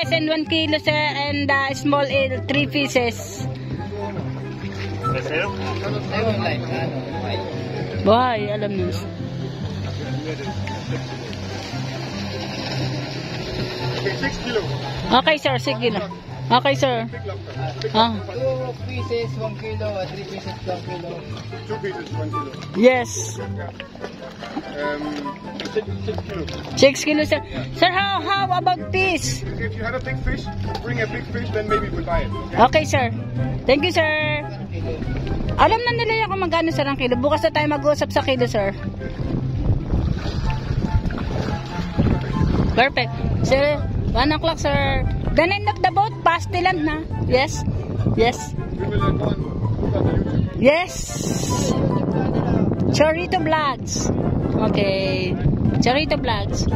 pieces and 1 kilo, sir, and small eel, 3 pieces. Buhay, alam niyo. Okay, 6 kilo. Okay, sir, sige na. Okay, sir. 2 pieces, 1 kilo, 3 pieces, 1 kilo. 2 pieces, 1 kilo. Yes. 6 kilo. 6 kilo, sir. Sir, how about fish? If you have a big fish, bring a big fish, then maybe we'll buy it. Okay, sir. Thank you, sir. Alam na nila yan kung magkano, sir, ang kilo. Bukas na tayo mag-uusap sa kilo, sir. Perfect. Sir, 1 o'clock, sir. The name of the boat, Pastiland, na? Yes? Yes. We will go on YouTube. Yes. Chorito Vlogs. Okay. Chorito Vlogs.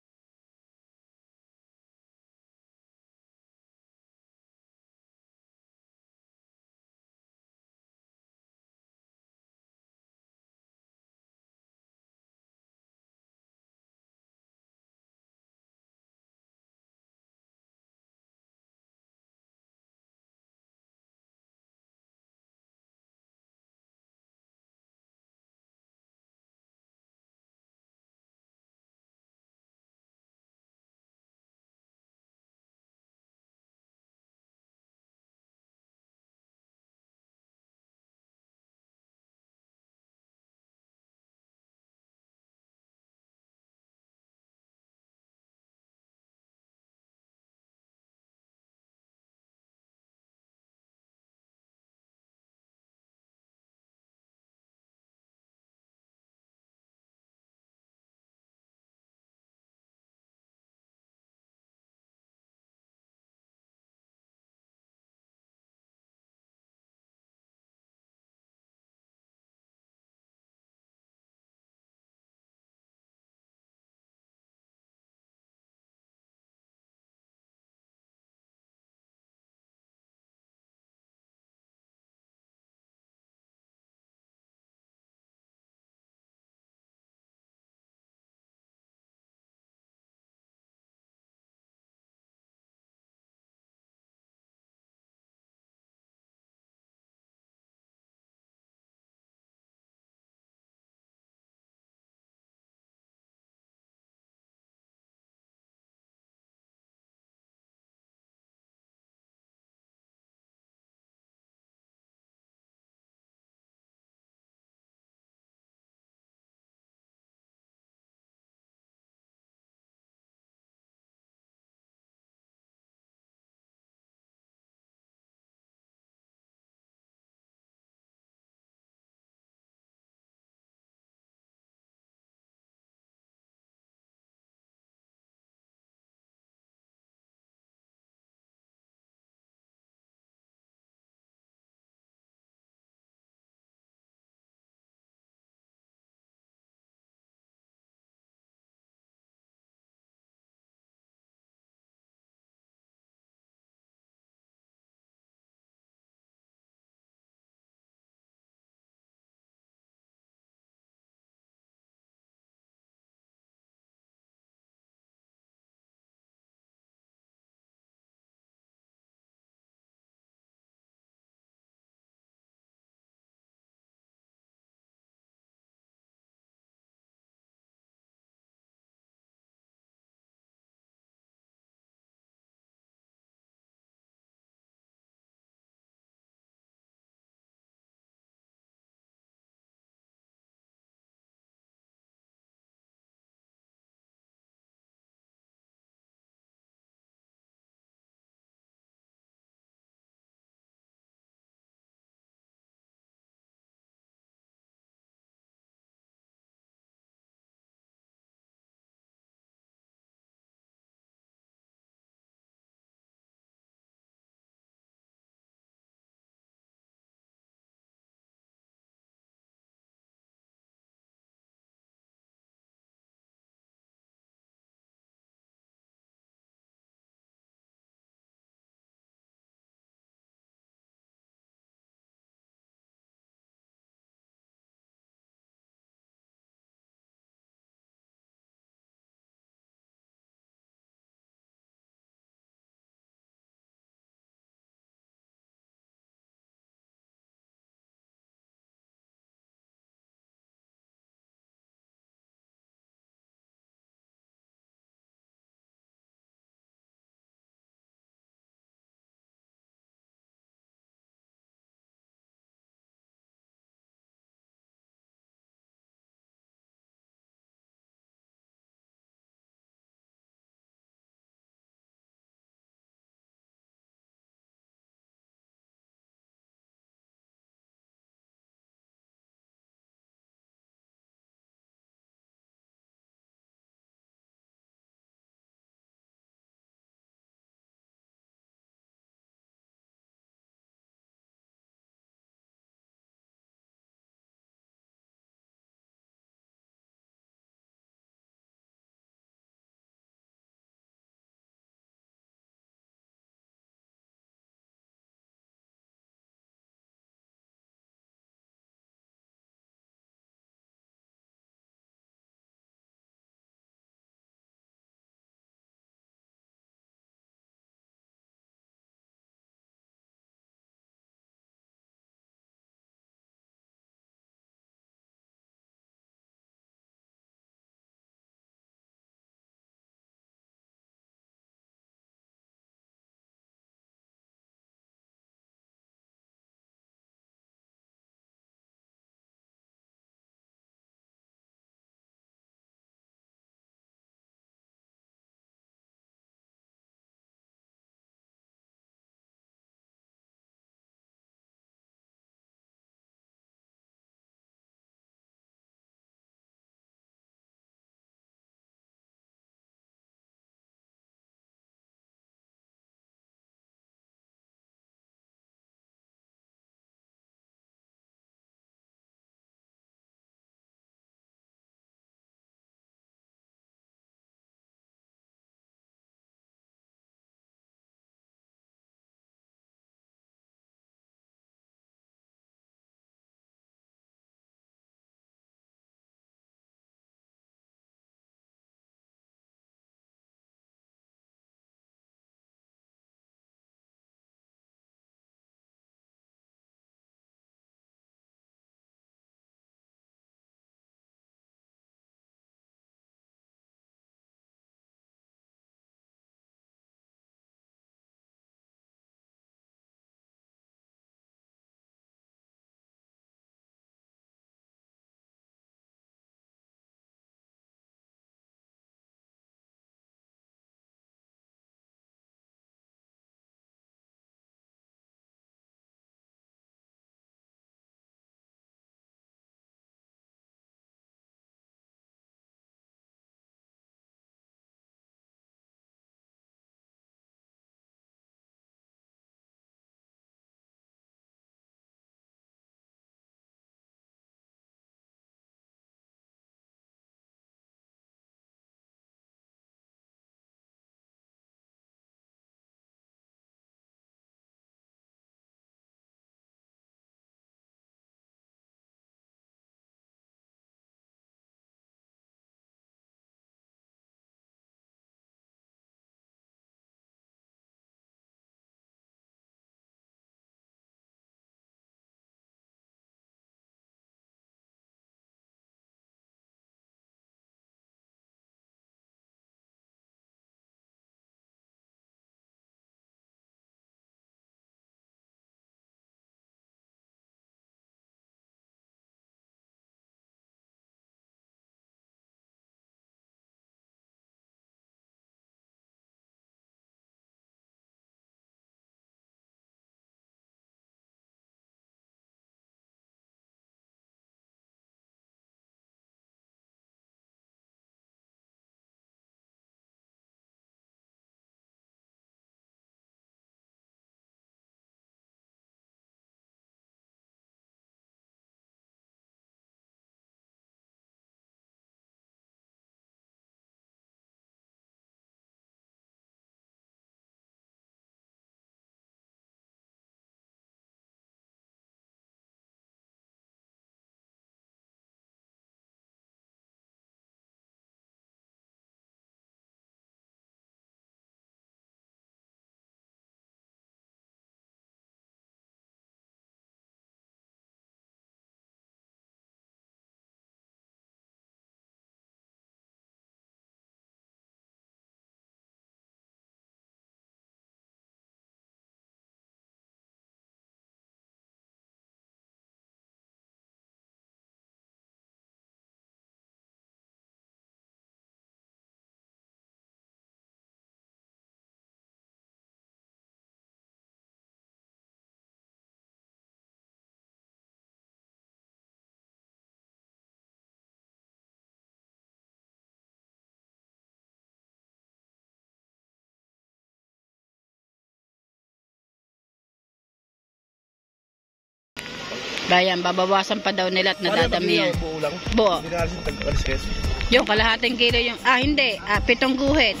Bayan, babawasan pa daw nila at nadadamihan. Buo lang. Buo. Hindi na alis yung tag-alisket. Yung kalahating kilo yung... hindi. 7 guhit.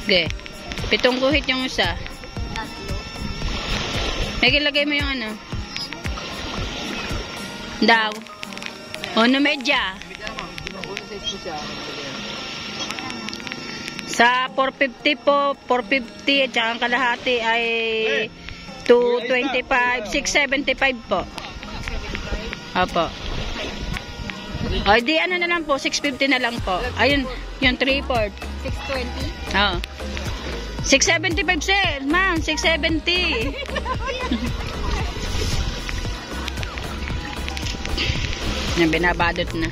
Okay. 7 guhit yung isa. May ilagay mo yung ano. Daw. Ono medya. Sa 450 po, 450 at saka ang kalahati ay 225, 675 po. Opo. O, di ano na lang po, 650 na lang po. Ayun, yung 3/4. 620. Oo. 675 sir, ma'am, 670. Yan, binabadot na.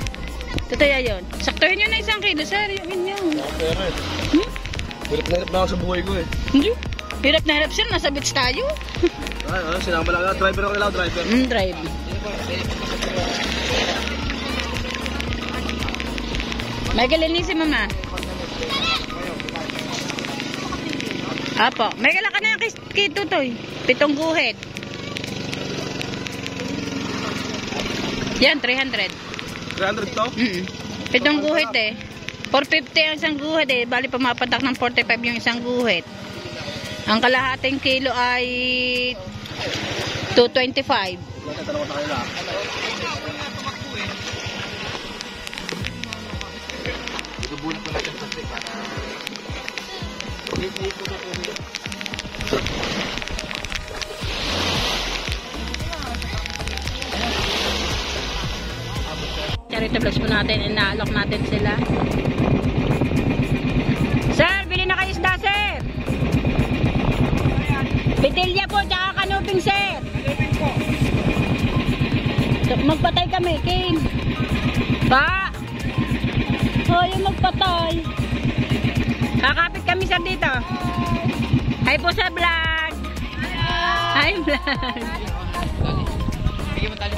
Totoo yun. Saktuhin nyo na 1 kilo, sir. Yung inyo. Pero eh. Hirap na hirap na ako sa buhay ko eh. Hindi. Hirap na hirap, sir. Nasa beach tayo. Sinama lang. Driver ako nila, driver. Drive. Michael, linisin mama. Apo. Michael, ka na yung kay Tutoy. 7 guhit. Yan, 300. 300 to? 7 guhit eh. 450 ang isang guhit eh. Bali pumapatak ng 45 yung isang guhit. Ang kalahating kilo ay 225. Tatanong ko sa kanila. Ibubulat ko natin sa stick para... Charity vlogs po natin, inaalok natin sila. Sir, bili na kayo isda, sir. Pitilya po, tsaka kanuping, sir. Magpatay kami, King. Pa! Oh, yung magpatay. Kakapit kami, sir, dito. Hi po sa vlog. Hi, vlog. Bigyan mo tali.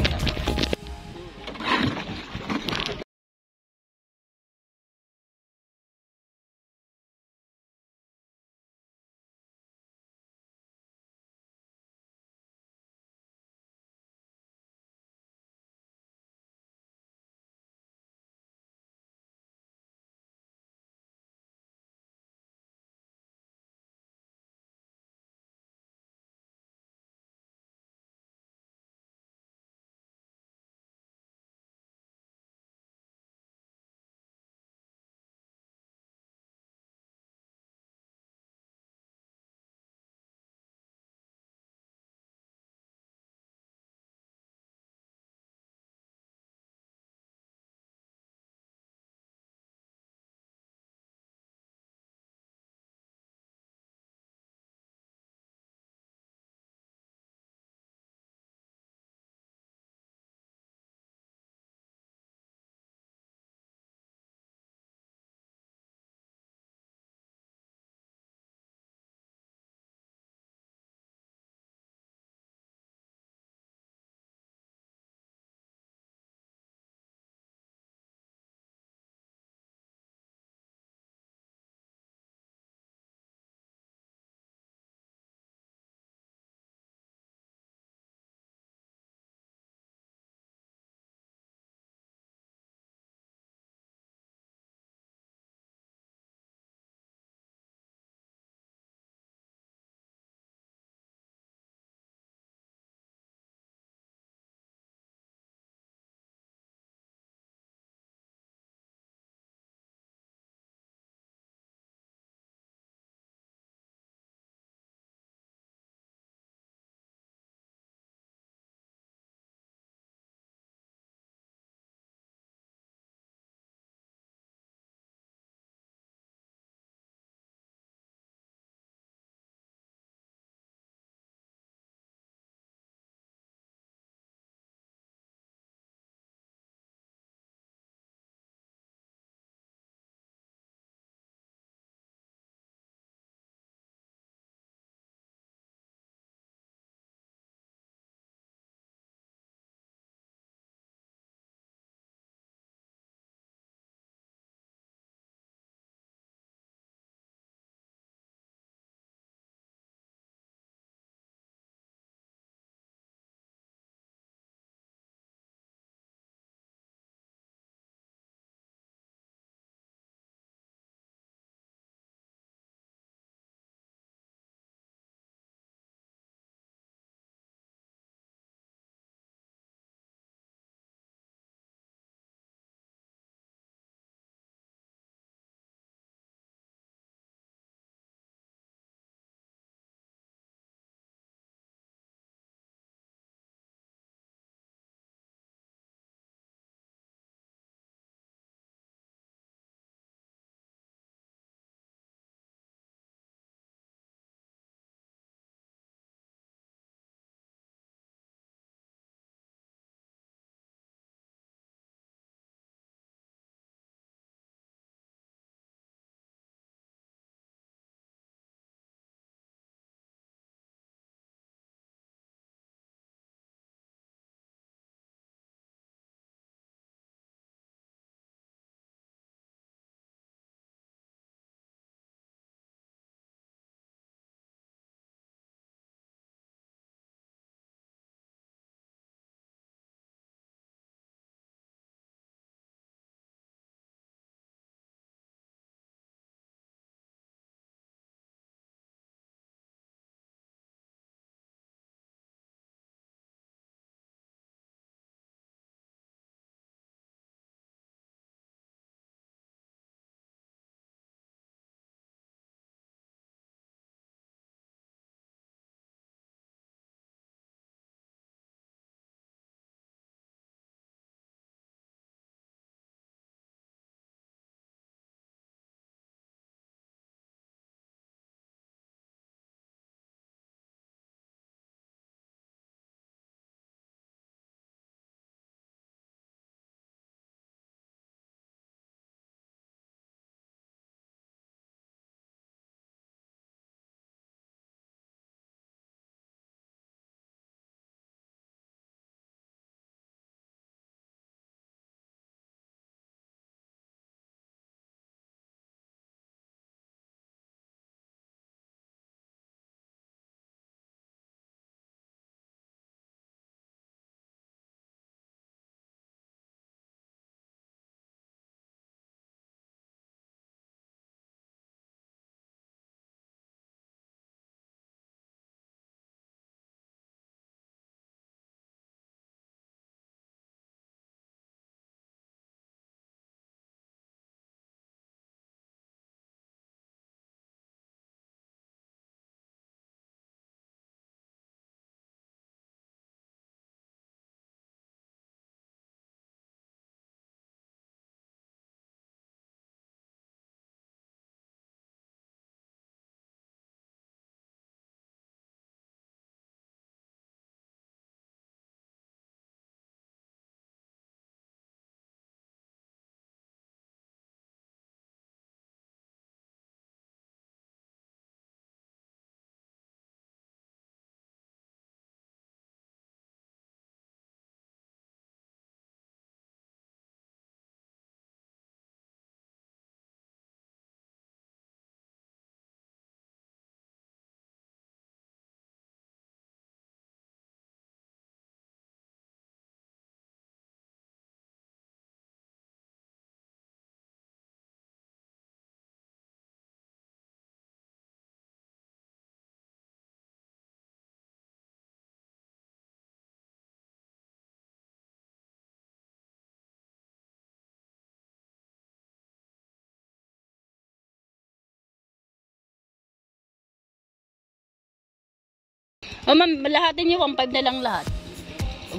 Oh, ma'am, lahatin niyo 1.5 na lang lahat.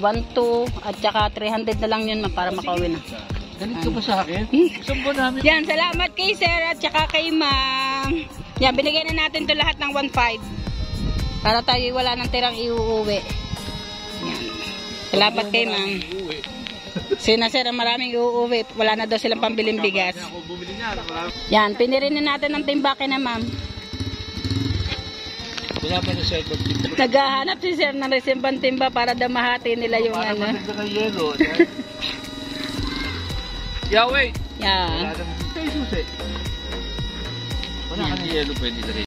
1, 2, at saka 300 na lang yun, ma'am, para makauwi na. Galit ka ba sa akin? Isang buwan namin. Yan, salamat kay sir at saka kay ma'am. Yan, binigay na natin to lahat ng 1.5. Para tayo wala nang tirang iuuwi. Yan. Salamat kay ma'am. Sina sir, maraming iuuwi. Wala na daw silang pambiling bigas. Yan, pinirin na natin ng timbake na ma'am. Pinapan na sir. Naghahanap si sir ng resimbang timba para damahati nila yung Para ano. maganda ng yelo. Yahweh! Yan. Wala kang tayo susi. Wala kang yelo pwede na rin.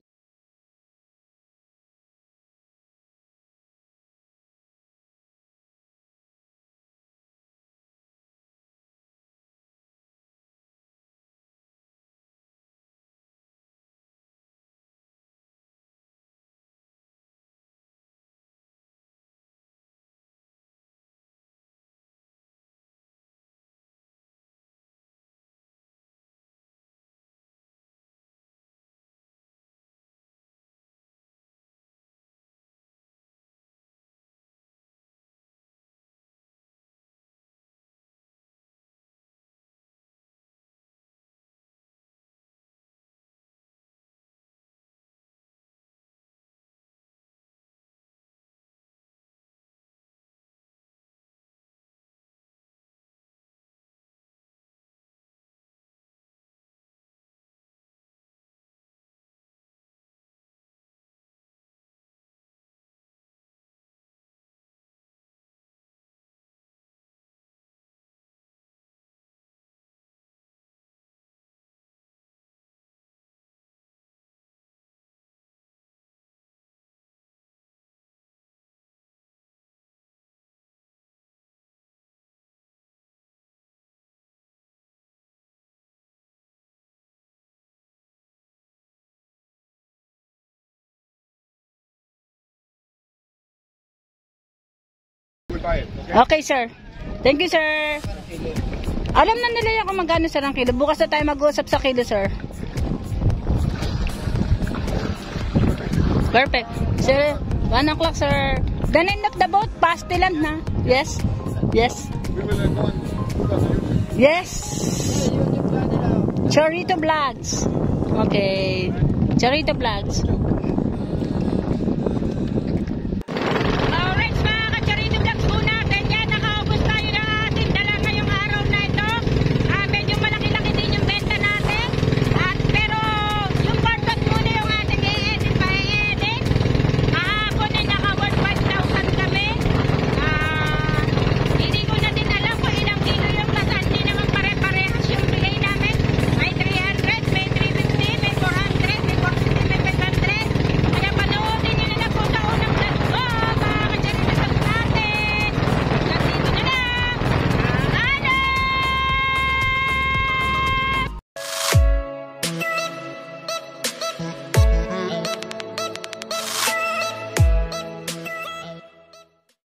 We buy it. Okay. Okay, sir. Thank you, sir. Alam na nila yan kung magkano sir ang kilo. Bukas na tayo mag-uusap sa kilo, sir. Perfect. Sir, 1 o'clock, sir. The name of the boat, Pastiland na. Yes? Yes? We will go on YouTube. Yes! Chorito Vlogs. Okay. Chorito Vlogs.